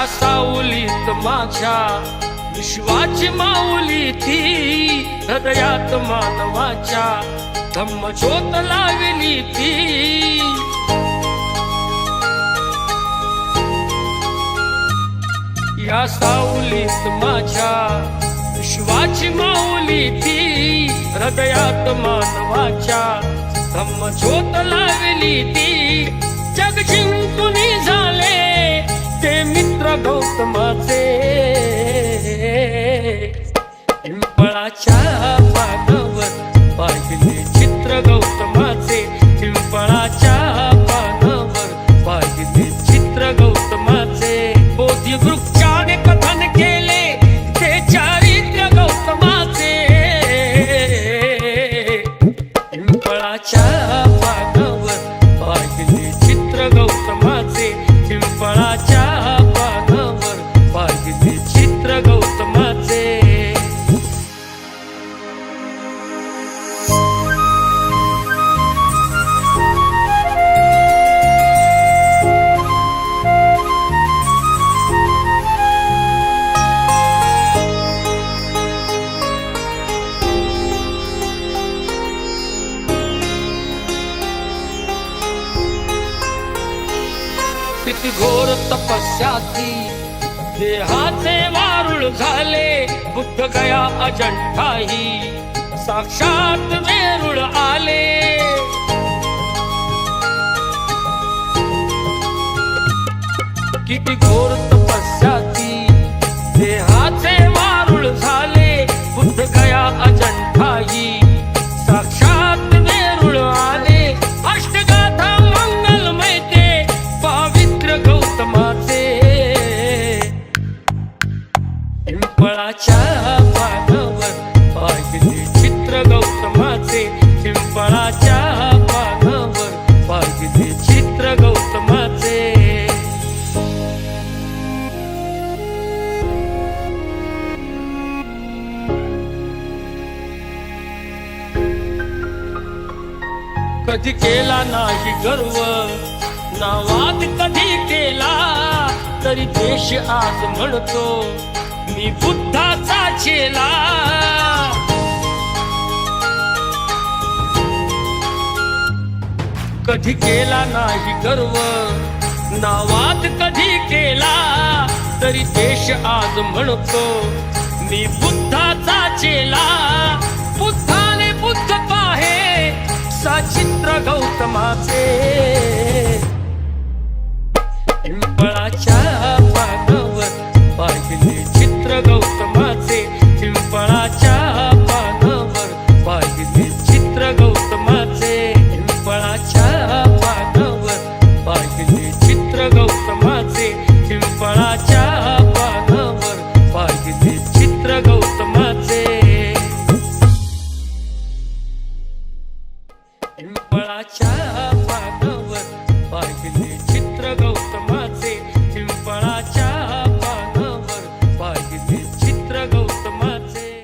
या सावलीत माझ्या विश्वाची माऊली ती, हृदयात मानवाच्या धम्मज्योत लावली ती. या सावलीत माझ्या विश्वाची माऊली ती, हृदयात मानवाच्या धम्मज्योत लावली ती. जग जिंकून झाले ते मित्र गौतमाचे, पिंपळाच्या पानावर पाहिले चित्र गौतमाचे, पिंपळाच्या पानावर पाहिले चित्र गौतमाचे. बोधी वृक्षाने कथन केले ते चारित्र्य गौतमाचे, पिंपळाच्या पानावर पाहिले चित्र गौतमाचे, पिंपळाच्या पानावर पाहिले चित्र गौतमाचे. किती घोर तपस्या ती, देहाचे वारुळ झाले. बुद्ध गया अजंठाही साक्षात वेरूळ आले. किती घोर तपस्या ती, देहाचे वारुळ झाले. बुद्ध गया अजंठाही साक्षात वेरूळ आले. अष्टगाथा मंगलमय ते पावित्र गौतमाचे, पिंपळाच्या पानावर पाहिले चित्र गौतमाचे, पिंपळाच्या पानावर पाहिले चित्र गौतमाचे. कधी केला नाही गर्व ना वाद कधी केला, तरी देश आज म्हणतो मी बुद्धाचा चेला. कधी केला नाही गर्व ना वाद कधी केला, तरी देश आज म्हणतो मी बुद्धाचा चेला. बुद्धाने बुद्ध पाहे साचित्र गौतमाचे,